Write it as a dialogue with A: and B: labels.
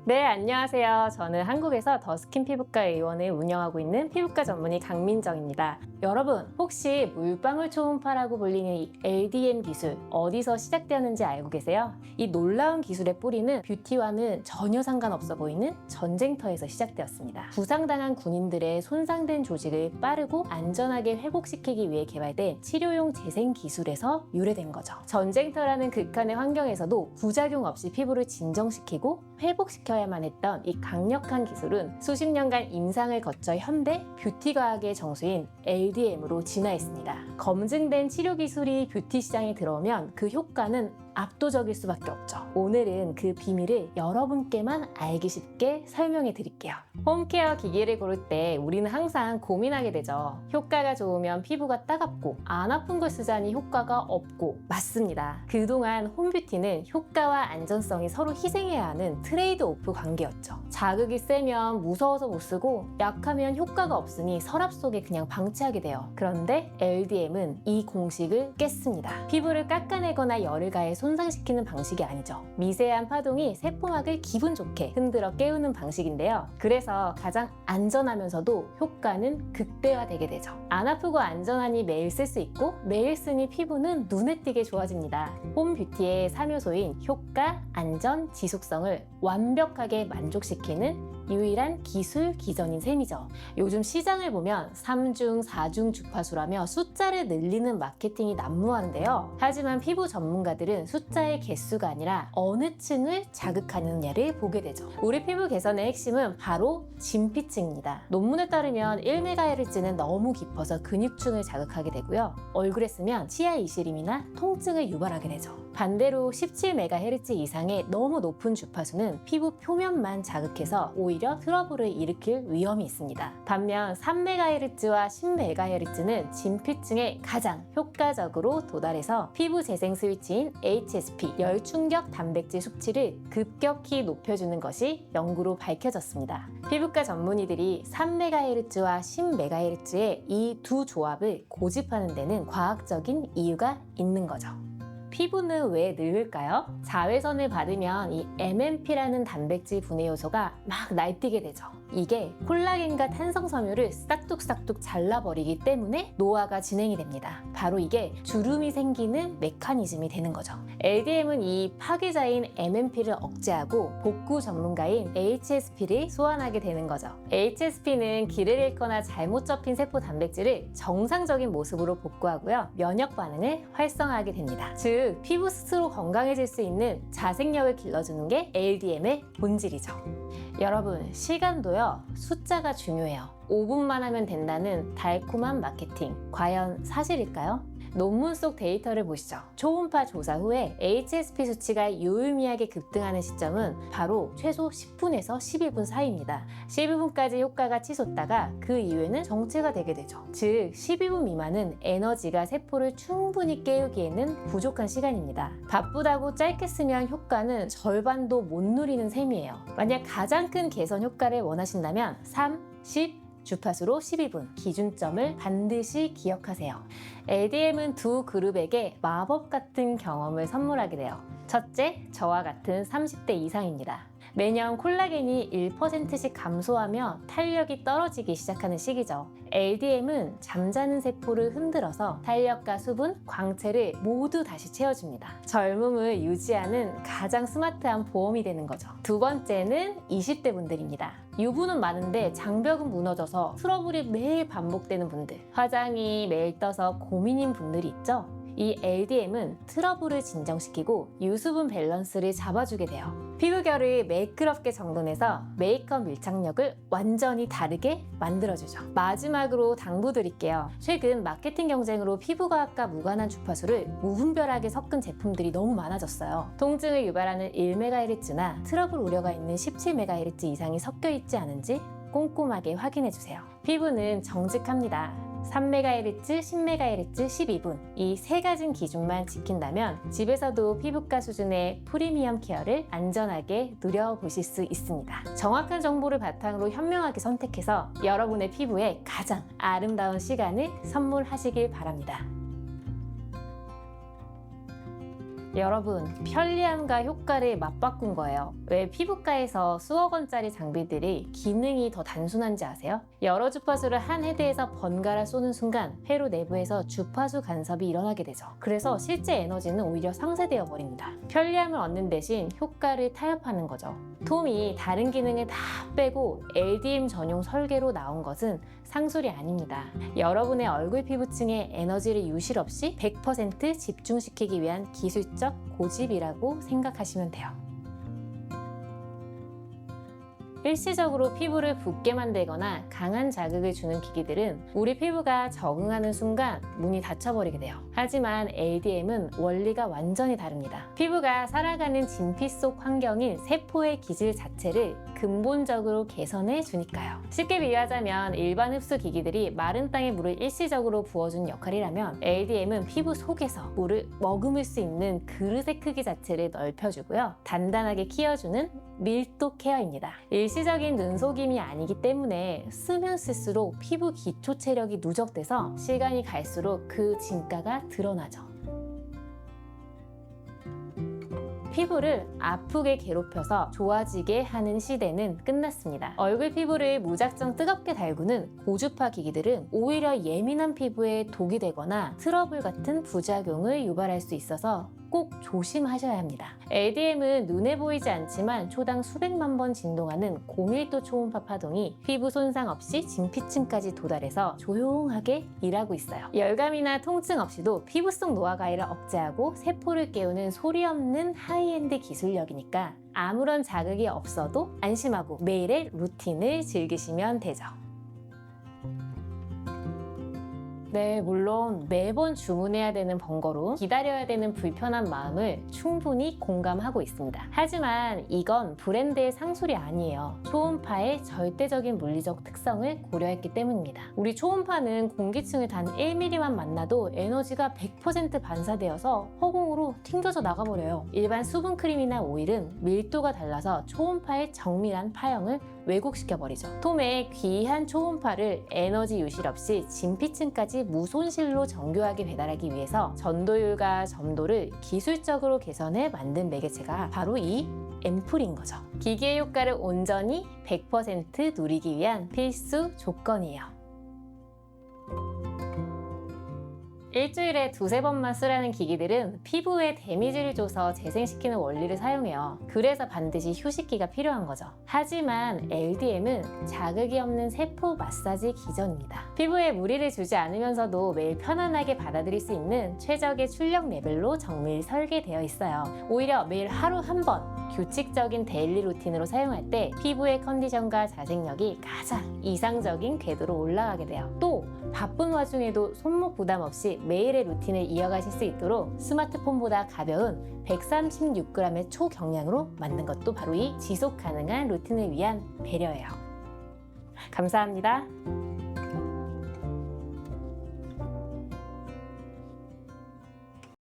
A: 네, 안녕하세요. 저는 한국에서 더스킨 피부과 의원을 운영하고 있는 피부과 전문의 강민정입니다. 여러분, 혹시 물방울 초음파라고 불리는 이 LDM 기술 어디서 시작되었는지 알고 계세요? 이 놀라운 기술의 뿌리는 뷰티와는 전혀 상관없어 보이는 전쟁터에서 시작되었습니다. 부상당한 군인들의 손상된 조직을 빠르고 안전하게 회복시키기 위해 개발된 치료용 재생 기술에서 유래된 거죠. 전쟁터라는 극한의 환경에서도 부작용 없이 피부를 진정시키고 회복시켜야만 했던 이 강력한 기술은 수십 년간 임상을 거쳐 현대 뷰티과학의 정수인 LDM으로 진화했습니다. 검증된 치료 기술이 뷰티 시장에 들어오면 그 효과는 압도적일 수밖에 없죠. 오늘은 그 비밀을 여러분께만 알기 쉽게 설명해 드릴게요. 홈케어 기기를 고를 때 우리는 항상 고민하게 되죠. 효과가 좋으면 피부가 따갑고 안 아픈 걸 쓰자니 효과가 없고. 맞습니다. 그동안 홈뷰티는 효과와 안전성이 서로 희생해야 하는 트레이드 오프 관계였죠. 자극이 세면 무서워서 못 쓰고 약하면 효과가 없으니 서랍 속에 그냥 방치하게 돼요. 그런데 LDM은 이 공식을 깼습니다. 피부를 깎아내거나 열을 가해 손상시키는 방식이 아니죠. 미세한 파동이 세포막을 기분 좋게 흔들어 깨우는 방식인데요. 그래서 가장 안전하면서도 효과는 극대화되게 되죠. 안 아프고 안전하니 매일 쓸 수 있고 매일 쓰니 피부는 눈에 띄게 좋아집니다. 홈뷰티의 3요소인 효과, 안전, 지속성을 완벽하게 만족시키는 유일한 기술 기전인 셈이죠. 요즘 시장을 보면 3중, 4중 주파수라며 숫자를 늘리는 마케팅이 난무하는데요. 하지만 피부 전문가들은 숫자의 개수가 아니라 어느 층을 자극하느냐를 보게 되죠. 우리 피부 개선의 핵심은 바로 진피층입니다. 논문에 따르면 1MHz는 너무 깊어서 근육층을 자극하게 되고요. 얼굴에 쓰면 치아 이시림이나 통증을 유발하게 되죠. 반대로 17MHz 이상의 너무 높은 주파수는 피부 표면만 자극해서 오히려 트러블을 일으킬 위험이 있습니다. 반면 3MHz와 10MHz는 진피층에 가장 효과적으로 도달해서 피부 재생 스위치인 HSP, 열충격 단백질 수치를 급격히 높여주는 것이 연구로 밝혀졌습니다. 피부과 전문의들이 3MHz와 10MHz의 이 두 조합을 고집하는 데는 과학적인 이유가 있는 거죠. 피부는 왜 늙을까요? 자외선을 받으면 이 MMP라는 단백질 분해 요소가 막 날뛰게 되죠. 이게 콜라겐과 탄성섬유를 싹둑싹둑 잘라버리기 때문에 노화가 진행이 됩니다. 바로 이게 주름이 생기는 메커니즘이 되는 거죠. LDM은 이 파괴자인 MMP를 억제하고 복구 전문가인 HSP를 소환하게 되는 거죠. HSP는 길을 잃거나 잘못 접힌 세포 단백질을 정상적인 모습으로 복구하고요. 면역 반응을 활성화하게 됩니다. 즉 피부 스스로 건강해질 수 있는 자생력을 길러주는 게 LDM의 본질이죠. 여러분, 시간도요, 숫자가 중요해요. 5분만 하면 된다는 달콤한 마케팅, 과연 사실일까요? 논문 속 데이터를 보시죠. 초음파 조사 후에 HSP 수치가 유의미하게 급등하는 시점은 바로 최소 10분에서 11분 사이입니다. 11분까지 효과가 치솟다가 그 이후에는 정체가 되게 되죠. 즉 12분 미만은 에너지가 세포를 충분히 깨우기에는 부족한 시간입니다. 바쁘다고 짧게 쓰면 효과는 절반도 못 누리는 셈이에요. 만약 가장 큰 개선 효과를 원하신다면 3, 10, 주파수로 12분 기준점을 반드시 기억하세요. LDM은 두 그룹에게 마법 같은 경험을 선물하게 돼요. 첫째, 저와 같은 30대 이상입니다. 매년 콜라겐이 1%씩 감소하며 탄력이 떨어지기 시작하는 시기죠. LDM은 잠자는 세포를 흔들어서 탄력과 수분, 광채를 모두 다시 채워줍니다. 젊음을 유지하는 가장 스마트한 보험이 되는 거죠. 두 번째는 20대 분들입니다. 유분은 많은데 장벽은 무너져서 트러블이 매일 반복되는 분들, 화장이 매일 떠서 고민인 분들이 있죠. 이 LDM은 트러블을 진정시키고 유수분 밸런스를 잡아주게 돼요. 피부결을 매끄럽게 정돈해서 메이크업 밀착력을 완전히 다르게 만들어주죠. 마지막으로 당부드릴게요. 최근 마케팅 경쟁으로 피부과학과 무관한 주파수를 무분별하게 섞은 제품들이 너무 많아졌어요. 통증을 유발하는 1MHz나 트러블 우려가 있는 17MHz 이상이 섞여 있지 않은지 꼼꼼하게 확인해주세요. 피부는 정직합니다. 3MHz, 10MHz, 12분 이 세 가지 기준만 지킨다면 집에서도 피부과 수준의 프리미엄 케어를 안전하게 누려보실 수 있습니다. 정확한 정보를 바탕으로 현명하게 선택해서 여러분의 피부에 가장 아름다운 시간을 선물하시길 바랍니다. 여러분, 편리함과 효과를 맞바꾼 거예요. 왜 피부과에서 수억 원짜리 장비들이 기능이 더 단순한지 아세요? 여러 주파수를 한 헤드에서 번갈아 쏘는 순간 회로 내부에서 주파수 간섭이 일어나게 되죠. 그래서 실제 에너지는 오히려 상쇄되어 버립니다. 편리함을 얻는 대신 효과를 타협하는 거죠. 톰이 다른 기능을 다 빼고 LDM 전용 설계로 나온 것은 상술이 아닙니다. 여러분의 얼굴 피부층에 에너지를 유실 없이 100% 집중시키기 위한 기술적 고집이라고 생각하시면 돼요. 일시적으로 피부를 붓게 만들거나 강한 자극을 주는 기기들은 우리 피부가 적응하는 순간 문이 닫혀버리게 돼요. 하지만 LDM은 원리가 완전히 다릅니다. 피부가 살아가는 진피 속 환경인 세포의 기질 자체를 근본적으로 개선해 주니까요. 쉽게 비유하자면 일반 흡수 기기들이 마른 땅에 물을 일시적으로 부어주는 역할이라면 LDM은 피부 속에서 물을 머금을 수 있는 그릇의 크기 자체를 넓혀주고요. 단단하게 키워주는 밀도 케어입니다. 일시적인 눈속임이 아니기 때문에 쓰면 쓸수록 피부 기초 체력이 누적돼서 시간이 갈수록 그 진가가 드러나죠. 피부를 아프게 괴롭혀서 좋아지게 하는 시대는 끝났습니다. 얼굴 피부를 무작정 뜨겁게 달구는 고주파 기기들은 오히려 예민한 피부에 독이 되거나 트러블 같은 부작용을 유발할 수 있어서 꼭 조심하셔야 합니다. LDM은 눈에 보이지 않지만 초당 수백만 번 진동하는 고밀도 초음파 파동이 피부 손상 없이 진피층까지 도달해서 조용하게 일하고 있어요. 열감이나 통증 없이도 피부 속 노화 가해를 억제하고 세포를 깨우는 소리 없는 하이엔드 기술력이니까 아무런 자극이 없어도 안심하고 매일의 루틴을 즐기시면 되죠. 네, 물론 매번 주문해야 되는 번거로움, 기다려야 되는 불편한 마음을 충분히 공감하고 있습니다. 하지만 이건 브랜드의 상술이 아니에요. 초음파의 절대적인 물리적 특성을 고려했기 때문입니다. 우리 초음파는 공기층을 단 1mm만 만나도 에너지가 100% 반사되어서 허공으로 튕겨져 나가버려요. 일반 수분크림이나 오일은 밀도가 달라서 초음파의 정밀한 파형을 왜곡시켜버리죠. 톰의 귀한 초음파를 에너지 유실 없이 진피층까지 무손실로 정교하게 배달하기 위해서 전도율과 점도를 기술적으로 개선해 만든 매개체가 바로 이 앰플인 거죠. 기기의 효과를 온전히 100% 누리기 위한 필수 조건이에요. 일주일에 두세 번만 쓰라는 기기들은 피부에 데미지를 줘서 재생시키는 원리를 사용해요. 그래서 반드시 휴식기가 필요한 거죠. 하지만 LDM은 자극이 없는 세포 마사지 기전입니다. 피부에 무리를 주지 않으면서도 매일 편안하게 받아들일 수 있는 최적의 출력 레벨로 정밀 설계되어 있어요. 오히려 매일 하루 한 번 규칙적인 데일리 루틴으로 사용할 때 피부의 컨디션과 자생력이 가장 이상적인 궤도로 올라가게 돼요. 또 바쁜 와중에도 손목 부담 없이 매일의 루틴을 이어가실 수 있도록 스마트폰보다 가벼운 136g의 초경량으로 만든 것도 바로 이 지속 가능한 루틴을 위한 배려예요. 감사합니다.